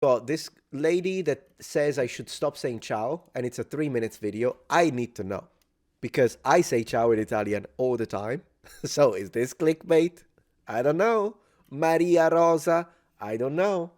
Got this lady that says I should stop saying ciao, and it's a 3 minutes video. I need to know because I say ciao in Italian all the time. So is this clickbait? I don't know. Maria Rosa, I don't know.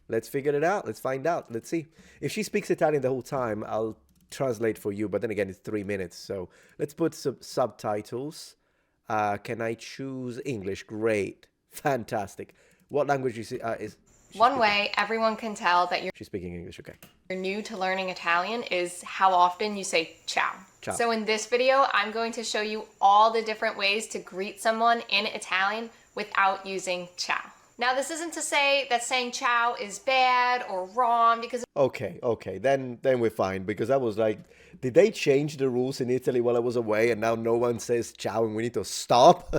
Let's figure it out. Let's find out. Let's see. If she speaks Italian the whole time, I'll translate for you. But then again, it's 3 minutes. So let's put some subtitles. Can I choose English? Great. Fantastic. What language is she One speaking? way everyone can tell that She's speaking English, okay. you're new to learning Italian is how often you say ciao. Ciao. So in this video, I'm going to show you all the different ways to greet someone in Italian without using ciao. Now, this isn't to say that saying ciao is bad or wrong, because Okay, then we're fine, because I was like, did they change the rules in Italy while I was away and now no one says ciao and we need to stop?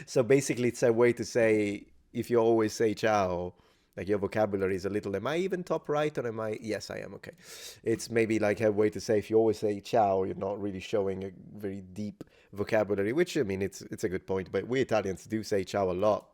So basically it's a way to say, if you always say ciao, like your vocabulary is a little, am I even top right or am I? Yes, I am, okay. It's maybe like a way to say, if you always say ciao, you're not really showing a very deep vocabulary, which I mean, it's a good point, but we Italians do say ciao a lot.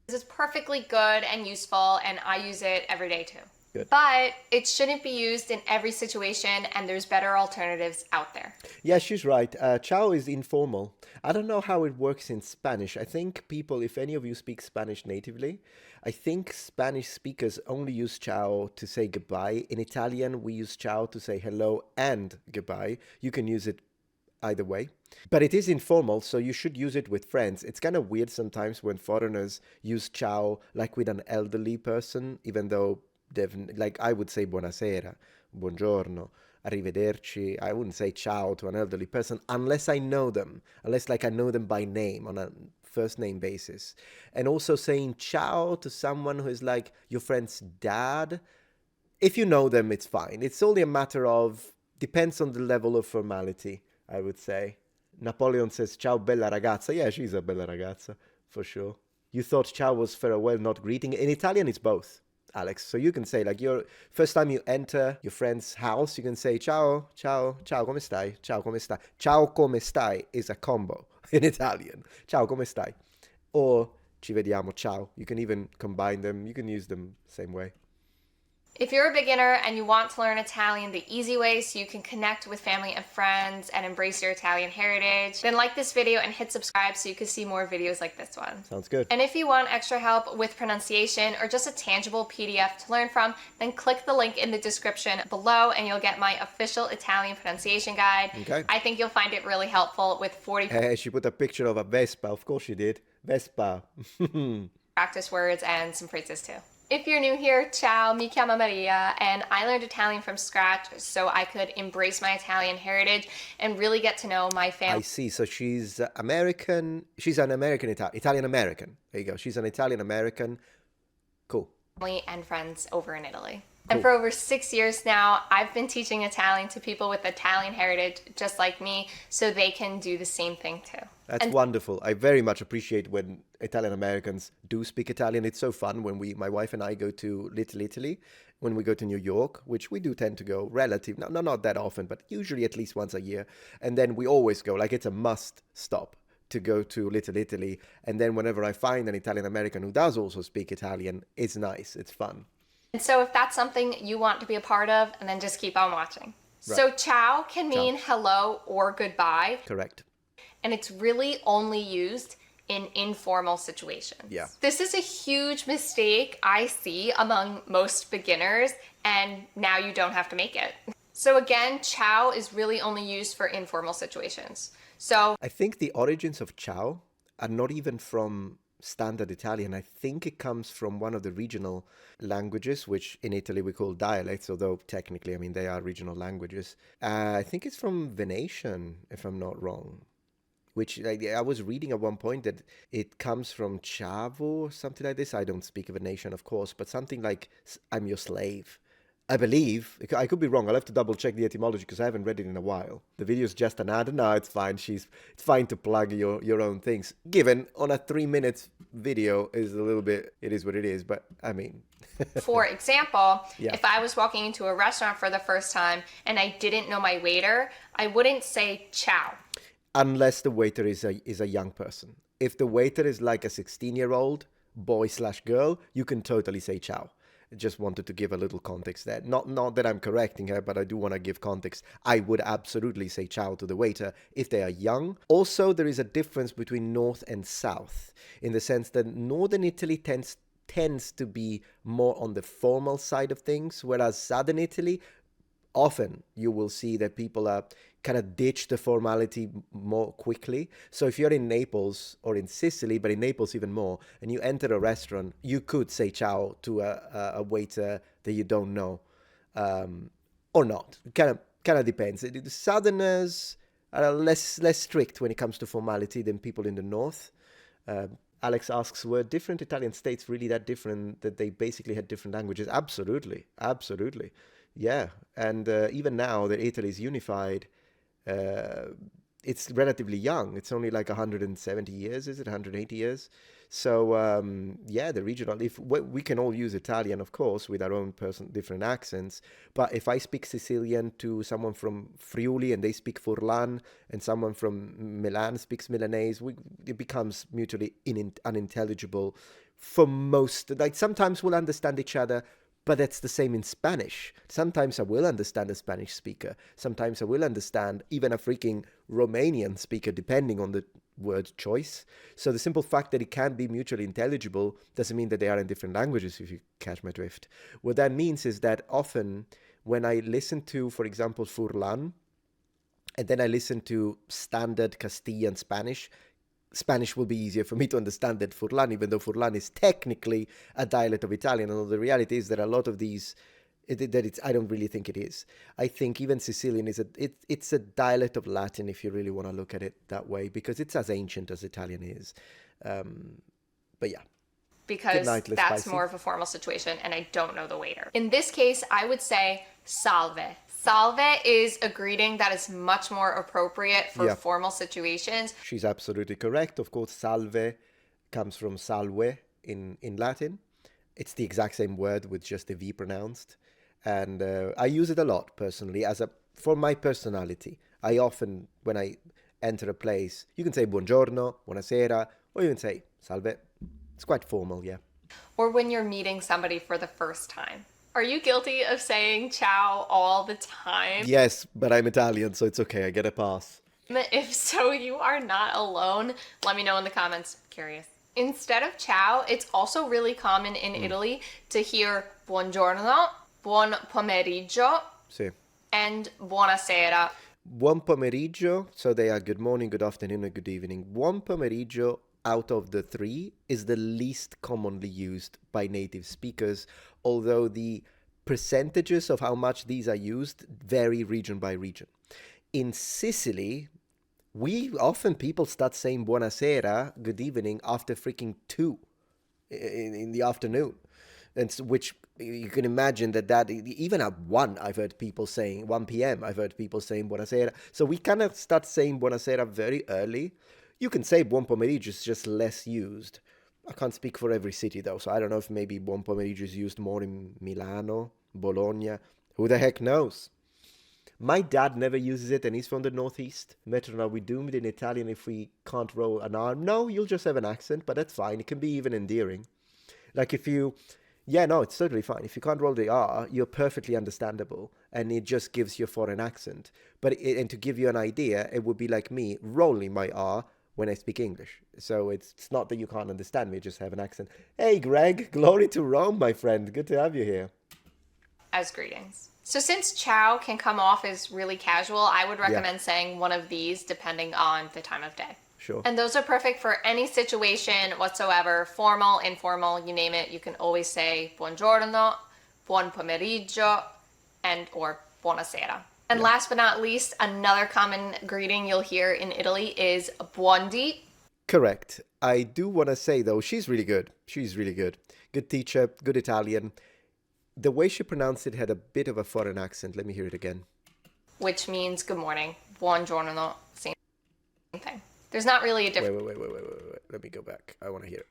this is perfectly good and useful, and I use it every day too. Good. But it shouldn't be used in every situation, and there's better alternatives out there. Yeah, she's right. Ciao is informal. I don't know how it works in Spanish. I think people, if any of you speak Spanish natively, I think Spanish speakers only use ciao to say goodbye. In Italian, we use ciao to say hello and goodbye. You can use it either way. But it is informal, so you should use it with friends. It's kind of weird sometimes when foreigners use ciao like with an elderly person, even though like I would say buonasera, buongiorno, arrivederci. I wouldn't say ciao to an elderly person unless I know them, unless like I know them by name on a first name basis. And also saying ciao to someone who is like your friend's dad, if you know them, it's fine. It's only a matter of, depends on the level of formality, I would say. Napoleon says, ciao bella ragazza. Yeah, she's a bella ragazza, for sure. You thought ciao was farewell, not greeting. In Italian, it's both, Alex. So you can say, like, your first time you enter your friend's house, you can say, ciao, ciao, ciao, come stai? Ciao, come stai? Ciao, come stai is a combo in Italian. Ciao, come stai? Or ci vediamo, ciao. You can even combine them. You can use them same way. If you're a beginner and you want to learn Italian the easy way so you can connect with family and friends and embrace your Italian heritage, then like this video and hit subscribe so you can see more videos like this one. Sounds good. And if you want extra help with pronunciation or just a tangible PDF to learn from, then click the link in the description below and you'll get my official Italian pronunciation guide. Okay. I think you'll find it really helpful with 40 She put a picture of a Vespa. Of course she did. Vespa. practice words and some phrases too. If you're new here, ciao, mi chiamo Maria, and I learned Italian from scratch so I could embrace my Italian heritage and really get to know my I family see. So she's American. She's an American Italian American. There you go. She's an Italian American. Cool. and friends over in Italy. And for over 6 years now, I've been teaching Italian to people with Italian heritage just like me so they can do the same thing too. That's wonderful. I very much appreciate when Italian Americans do speak Italian. It's so fun when my wife and I go to Little Italy, when we go to New York, which we do tend to go not that often, but usually at least once a year. And then we always go, like it's a must stop to go to Little Italy. And then whenever I find an Italian American who does also speak Italian, it's nice, it's fun. And so if that's something you want to be a part of, and then just keep on watching. Right. So ciao can mean hello or goodbye. Correct. And it's really only used in informal situations. Yeah. This is a huge mistake I see among most beginners, and now you don't have to make it. So again, ciao is really only used for informal situations. So I think the origins of ciao are not even from standard Italian. I think it comes from one of the regional languages, which in Italy we call dialects, although technically, I mean, they are regional languages. I think it's from Venetian, if I'm not wrong. Which I was reading at one point that it comes from Chavo or something like this. I don't speak Venetian, of course, but something like I'm your slave. I believe. I could be wrong. I'll have to double check the etymology because I haven't read it in a while. The video is just an ad. No, it's fine. It's fine to plug your own things. Given on a 3 minute video is a little bit, it is what it is, but I mean. For example, if I was walking into a restaurant for the first time and I didn't know my waiter, I wouldn't say ciao. Unless the waiter is a young person. If the waiter is like a 16-year-old boy/girl, you can totally say ciao. Just wanted to give a little context there. Not that I'm correcting her, but I do want to give context. I would absolutely say ciao to the waiter if they are young. Also, there is a difference between north and south in the sense that northern Italy tends to be more on the formal side of things, whereas southern Italy, often you will see that people are kind of ditch the formality more quickly. So if you're in Naples or in Sicily, but in Naples even more, and you enter a restaurant, you could say ciao to a waiter that you don't know, or not. Kind of depends. The Southerners are less strict when it comes to formality than people in the north. Alex asks, were different Italian states really that different that they basically had different languages? Absolutely, absolutely. Yeah, and even now that Italy is unified, uh, it's relatively young. It's only like 170 years, is it? 180 years? So yeah, the regional. If we can all use Italian, of course, with our own different accents. But if I speak Sicilian to someone from Friuli and they speak Furlan, and someone from Milan speaks Milanese, it becomes mutually unintelligible for most. Like sometimes we'll understand each other, but that's the same in Spanish. Sometimes I will understand a Spanish speaker. Sometimes I will understand even a freaking Romanian speaker, depending on the word choice. So the simple fact that it can be mutually intelligible doesn't mean that they are in different languages, if you catch my drift. What that means is that often when I listen to, for example, Furlan, and then I listen to standard Castilian Spanish, Spanish will be easier for me to understand than Furlan, even though Furlan is technically a dialect of Italian. Although the reality is that a lot of these, I don't really think it is. I think even Sicilian it's a dialect of Latin if you really want to look at it that way, because it's as ancient as Italian is. But yeah. Good Because night, that's Spicy. more of a formal situation and I don't know the waiter. In this case, I would say salve. Salve is a greeting that is much more appropriate for Yeah, formal situations. she's absolutely correct. Of course, salve comes from salve in Latin. It's the exact same word with just the V pronounced. And I use it a lot personally for my personality. I often, when I enter a place, you can say buongiorno, buonasera, or you can say salve. It's quite formal, yeah. Or when you're meeting somebody for the first time. Are you guilty of saying ciao all the time? Yes, but I'm Italian, so it's okay. I get a pass. If so, you are not alone. Let me know in the comments. Curious. Instead of ciao, it's also really common in Italy to hear buongiorno, buon pomeriggio, Sì. and buonasera. Buon pomeriggio, so they are good morning, good afternoon, and good evening. Buon pomeriggio out of the three is the least commonly used by native speakers, although the percentages of how much these are used vary region by region. In Sicily, people start saying buonasera, good evening, after freaking 2 in the afternoon. And which you can imagine that even at 1, I've heard people saying, 1 p.m., I've heard people saying buonasera. So we kind of start saying buonasera very early. You can say buon pomeriggio, it's just less used. I can't speak for every city though, so I don't know if maybe buon pomeriggio is used more in Milano, Bologna. Who the heck knows? My dad never uses it, and he's from the northeast. Metron, are we doomed in Italian if we can't roll an R? No, you'll just have an accent, but that's fine. It can be even endearing. Like if you, yeah, no, it's totally fine. If you can't roll the R, you're perfectly understandable, and it just gives you a foreign accent. And to give you an idea, it would be like me rolling my R when I speak English. So it's not that you can't understand me, just have an accent. Hey, Greg, glory to Rome, my friend. Good to have you here. As greetings. So since ciao can come off as really casual, I would Yeah, recommend saying one of these depending on the time of day. sure. And those are perfect for any situation whatsoever, formal, informal, you name it. You can always say buongiorno, buon pomeriggio, and or buonasera. And Yeah. last but not least, another common greeting you'll hear in Italy is buondì. Correct. I do want to say, though, she's really good. She's really good. Good teacher, good Italian. The way she pronounced it had a bit of a foreign accent. Let me hear it again. Which means good morning. Buongiorno, same thing. There's not really a Wait, difference. wait, wait, wait, wait, wait, wait. Let me go back. I want to hear it.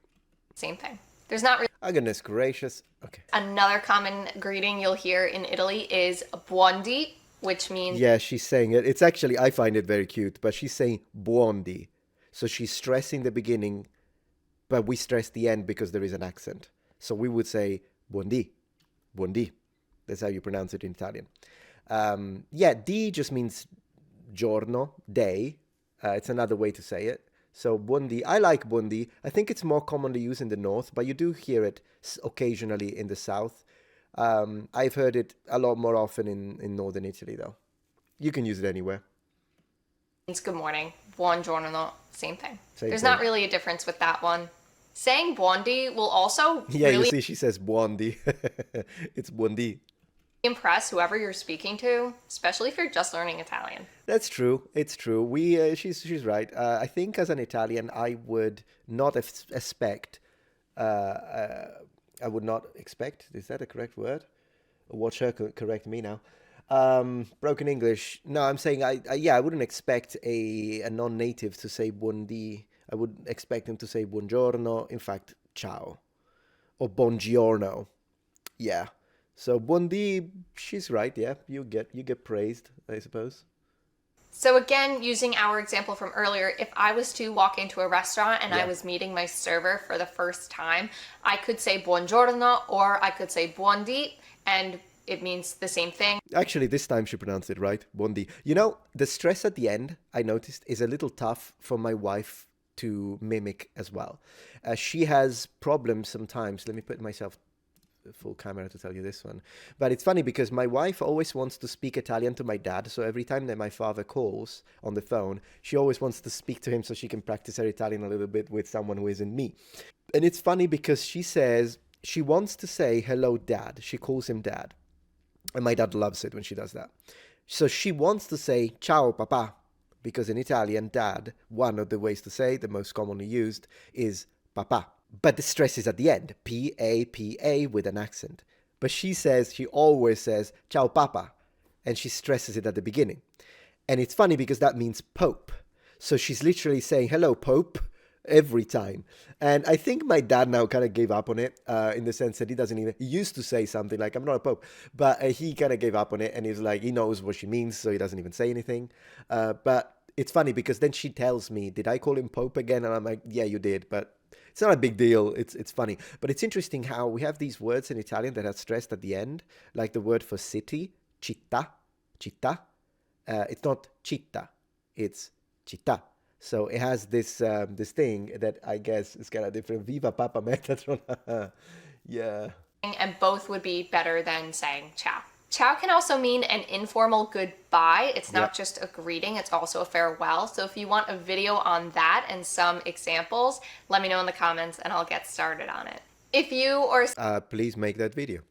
Same thing. There's not really. Oh, goodness gracious. Okay. Another common greeting you'll hear in Italy is buondì, which means Yeah, she's saying it. It's actually, I find it very cute, but she's saying buondì. So she's stressing the beginning, but we stress the end because there is an accent. So we would say buondì. buondì. That's how you pronounce it in Italian. Yeah, di just means giorno, day. It's another way to say it. So buondì, I like buondì. I think it's more commonly used in the north, but you do hear it occasionally in the south. I've heard it a lot more often in northern Italy, though. You can use it anywhere. Means good morning. Buongiorno, same thing. Same There's thing. not really a difference with that one. Saying buondì will also Yeah, you really see, she says buondì. It's buondì. impress whoever you're speaking to, especially if you're just learning Italian. That's true. It's true. She's right. I think as an Italian, I would not expect. I would not expect. Is that a correct word? Watch her correct me now. Broken English. No, I'm saying I wouldn't expect a non-native to say buondì. I would expect him to say buongiorno. In fact, ciao or buongiorno. Yeah. So buondì, she's right. Yeah, you get praised, I suppose. So again, using our example from earlier, if I was to walk into a restaurant and I Yeah. was meeting my server for the first time, I could say buongiorno or I could say buondì, and it means the same thing. Actually, this time she pronounced it right, buondì. You know, the stress at the end, I noticed, is a little tough for my wife to mimic as well. She has problems sometimes. Let me put myself full camera to tell you this one. But it's funny because my wife always wants to speak Italian to my dad. So every time that my father calls on the phone, she always wants to speak to him so she can practice her Italian a little bit with someone who isn't me. And it's funny because she says she wants to say hello, dad. She calls him dad. And my dad loves it when she does that. So she wants to say ciao, papà. Because in Italian, dad, one of the ways to say, the most commonly used, is papà. But the stress is at the end, P-A-P-A with an accent. But she always says, ciao papa, and she stresses it at the beginning. And it's funny because that means Pope. So she's literally saying, hello, Pope, every time. And I think my dad now kind of gave up on it in the sense that he used to say something like, I'm not a Pope, but he kind of gave up on it and he's like, he knows what she means, so he doesn't even say anything. But it's funny because then she tells me, did I call him Pope again? And I'm like, yeah, you did, but it's not a big deal. It's funny. But it's interesting how we have these words in Italian that are stressed at the end, like the word for city, città, città. It's not città, it's città. So it has this thing that I guess is kind of different. Viva Papa Metatron. Yeah. And both would be better than saying ciao. Ciao can also mean an informal goodbye. It's not Yep. just a greeting, it's also a farewell. So if you want a video on that and some examples, let me know in the comments and I'll get started on it. If you or Please make that video.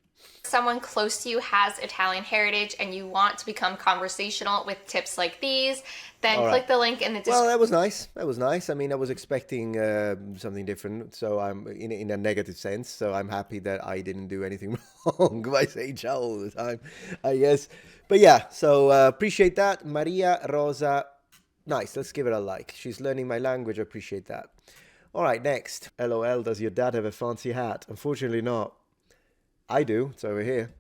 someone close to you has Italian heritage and you want to become conversational with tips like these, then All click right. the link in the Well, description. that was nice. That was nice. I mean, I was expecting something different, so I'm in a negative sense. So I'm happy that I didn't do anything wrong by saying ciao all the time, I guess. But yeah, so appreciate that, Maria Rosa. Nice. Let's give it a like. She's learning my language. I appreciate that. All right, next. LOL. Does your dad have a fancy hat? Unfortunately, not. I do. It's over here.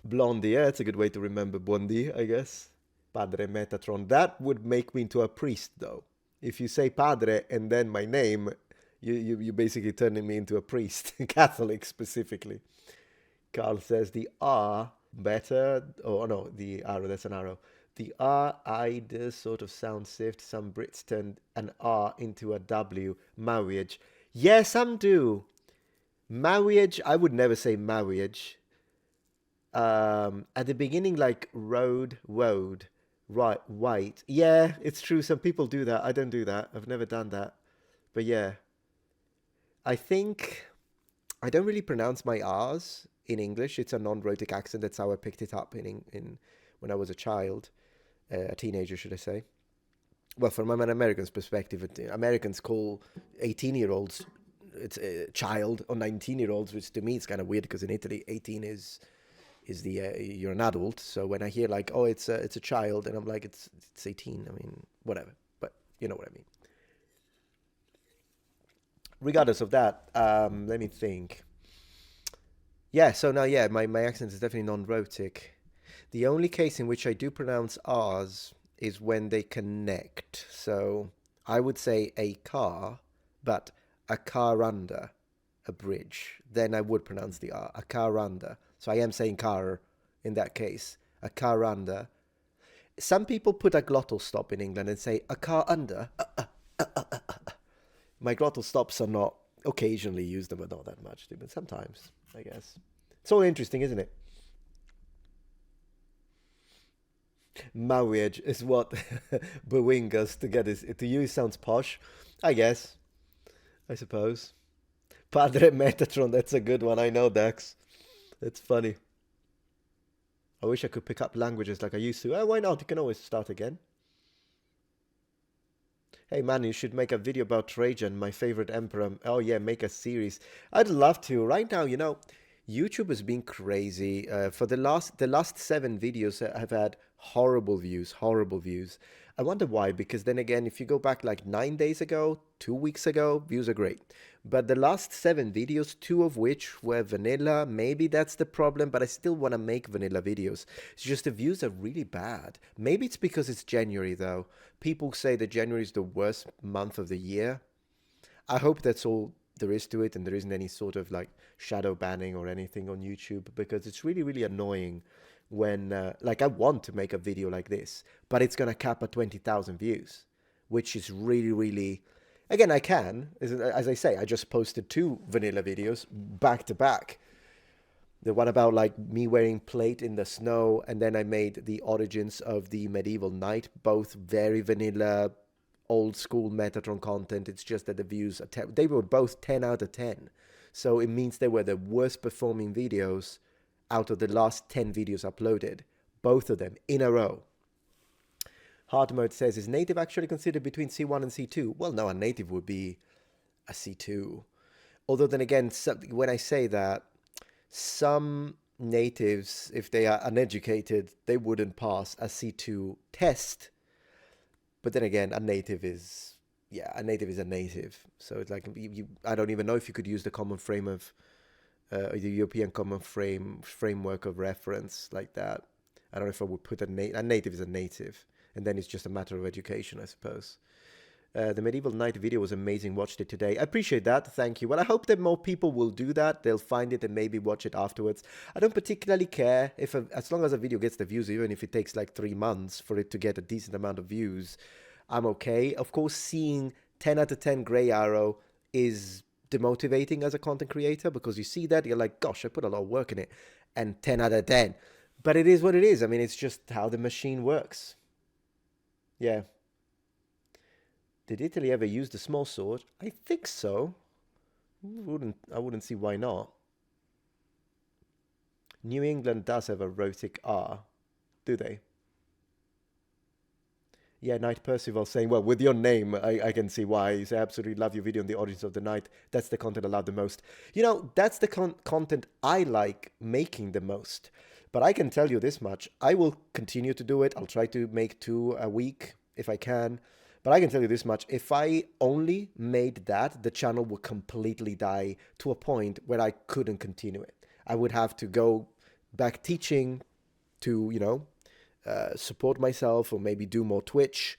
Blondie. Yeah, it's a good way to remember buondì, I guess. Padre Metatron. That would make me into a priest, though. If you say padre and then my name, you basically turning me into a priest, Catholic specifically. Carl says the R better. Oh no, the arrow. That's an arrow. The R I does sort of sound sift. Some Brits turned an R into a W. Marriage. Yeah, some do. Marriage. I would never say marriage. At the beginning, like road, right, white. Yeah, it's true. Some people do that. I don't do that. I've never done that. But yeah, I think I don't really pronounce my R's in English. It's a non-rhotic accent. That's how I picked it up in when I was a child, a teenager, should I say? Well, from an American's perspective, Americans call 18-year-olds it's a child or 19-year-olds, which to me is kind of weird because in Italy, 18 is the you're an adult. So when I hear like, oh, it's a child, and I'm like, it's 18. I mean, whatever. But you know what I mean. Regardless of that, let me think. Yeah, so now, yeah, my accent is definitely non-rhotic. The only case in which I do pronounce R's is when they connect. So I would say a car, but a car under, a bridge, then I would pronounce the R. A car under. So I am saying car in that case. A car under. Some people put a glottal stop in England and say a car under. My glottal stops are not occasionally used them, but not that much, but sometimes, I guess. It's all interesting, isn't it? Marriage is what bewing us to get is to you sounds posh, I guess. I suppose. Padre Metatron, that's a good one. I know, Dax. That's funny. I wish I could pick up languages like I used to. Why not? You can always start again. Hey man, you should make a video about Trajan, my favorite emperor. Oh yeah, make a series. I'd love to. Right now, YouTube has been crazy. For the last 7 videos have had horrible views, horrible views. I wonder why, because then again, if you go back like 9 days ago, 2 weeks ago, views are great. But the last 7 videos, 2 of which were vanilla, maybe that's the problem, but I still want to make vanilla videos. It's just the views are really bad. Maybe it's because it's January though. People say that January is the worst month of the year. I hope that's all there is to it and there isn't any sort of like shadow banning or anything on YouTube, because it's really, really annoying when, like, I want to make a video like this, but it's going to cap at 20,000 views, which is really, really, again, I can, as I say, I just posted 2 vanilla videos back to back. The one about like me wearing plate in the snow, and then I made the origins of the medieval knight, both very vanilla, old school Metatron content. It's just that the views are they were both 10 out of 10. So it means they were the worst performing videos out of the last 10 videos uploaded. Both of them in a row. Hard mode says, is native actually considered between C1 and C2? Well, no, a native would be a C2. Although then again, when I say that, some natives, if they are uneducated, they wouldn't pass a C2 test. But then again, a native is a native. So it's like, I don't even know if you could use the common frame of, the European common framework of reference like that. I don't know if I would put a native is a native. And then it's just a matter of education, I suppose. The medieval knight video was amazing. Watched it today. I appreciate that. Thank you. Well, I hope that more people will do that. They'll find it and maybe watch it afterwards. I don't particularly care as long as a video gets the views, even if it takes like 3 months for it to get a decent amount of views, I'm okay. Of course, seeing 10 out of 10 Grey Arrow is demotivating as a content creator, because you see that, you're like, gosh, I put a lot of work in it, and 10 out of 10. But it is what it is. I mean, it's just how the machine works. Yeah. Did Italy ever use the small sword? I think so. I wouldn't see why not. New England does have a rhotic R, do they? Yeah, Knight Percival saying, well, with your name, I can see why. You say, absolutely love your video on the origins of the knight. That's the content I love the most. That's the content I like making the most. But I can tell you this much. I will continue to do it. I'll try to make 2 a week if I can. But I can tell you this much. If I only made that, the channel would completely die to a point where I couldn't continue it. I would have to go back teaching to, support myself, or maybe do more Twitch,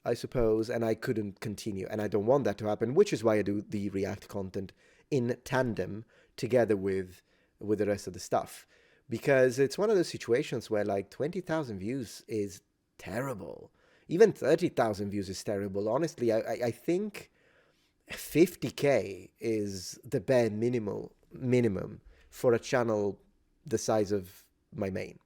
I suppose, and I couldn't continue. And I don't want that to happen, which is why I do the React content in tandem together with the rest of the stuff. Because it's one of those situations where like 20,000 views is terrible. Even 30,000 views is terrible. Honestly, I think 50K is the bare minimum for a channel the size of my main.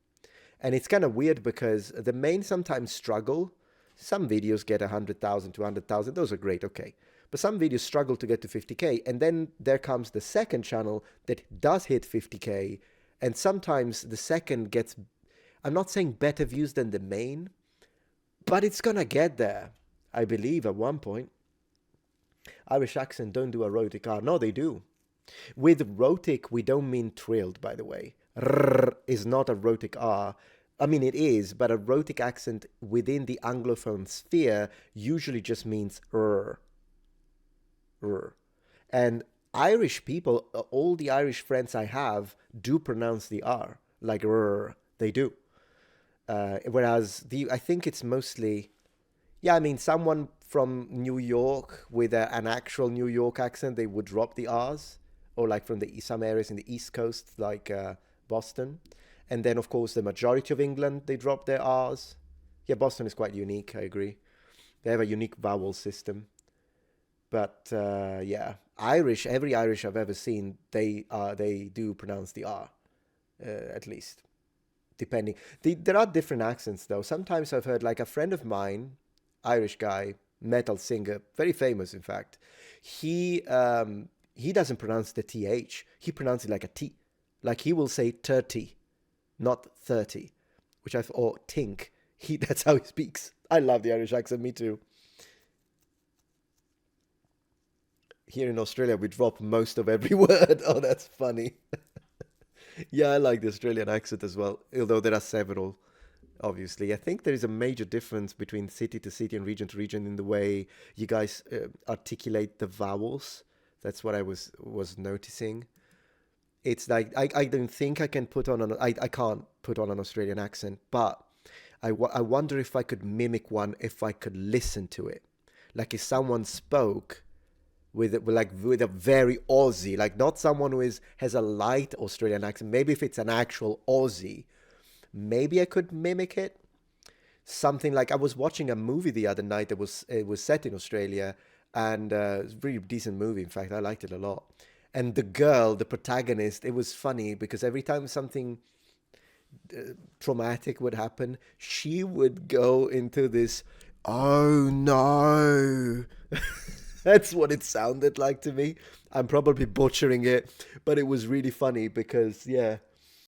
And it's kind of weird because the main sometimes struggle. Some videos get 100,000, 200,000. Those are great, okay. But some videos struggle to get to 50K. And then there comes the second channel that does hit 50K. And sometimes the second gets, I'm not saying better views than the main, but it's going to get there, I believe, at one point. Irish accent don't do a rhotic R. No, they do. With rhotic, we don't mean trilled, by the way. R is not a rhotic R. I mean, it is, but a rhotic accent within the Anglophone sphere usually just means r. And Irish people, all the Irish friends I have, do pronounce the R like r. They do. Whereas I think it's mostly, someone from New York with an actual New York accent, they would drop the R's. or like from some areas in the East Coast, like Boston. And then, of course, the majority of England, they drop their R's. Yeah, Boston is quite unique, I agree. They have a unique vowel system. But yeah, Irish, every Irish I've ever seen, they do pronounce the R, at least, depending. There are different accents, though. Sometimes I've heard, like a friend of mine, Irish guy, metal singer, very famous, in fact, he doesn't pronounce the TH. He pronounces it like a T. Like he will say 30, not 30, which I thought, or tink. That's how he speaks. I love the Irish accent, me too. Here in Australia, we drop most of every word. Oh, that's funny. Yeah, I like the Australian accent as well, although there are several, obviously. I think there is a major difference between city to city and region to region in the way you guys articulate the vowels. That's what I was noticing. It's like I don't think I can put on I can't put on an Australian accent, but I wonder if I could mimic one if I could listen to it. Like if someone spoke with a very Aussie, like not someone who has a light Australian accent. Maybe if it's an actual Aussie, maybe I could mimic it. Something like I was watching a movie the other night that was it was set in Australia, and it's a really decent movie. In fact, I liked it a lot. And the girl, the protagonist, it was funny because every time something traumatic would happen, she would go into this, oh no. That's what it sounded like to me. I'm probably butchering it, but it was really funny because, yeah,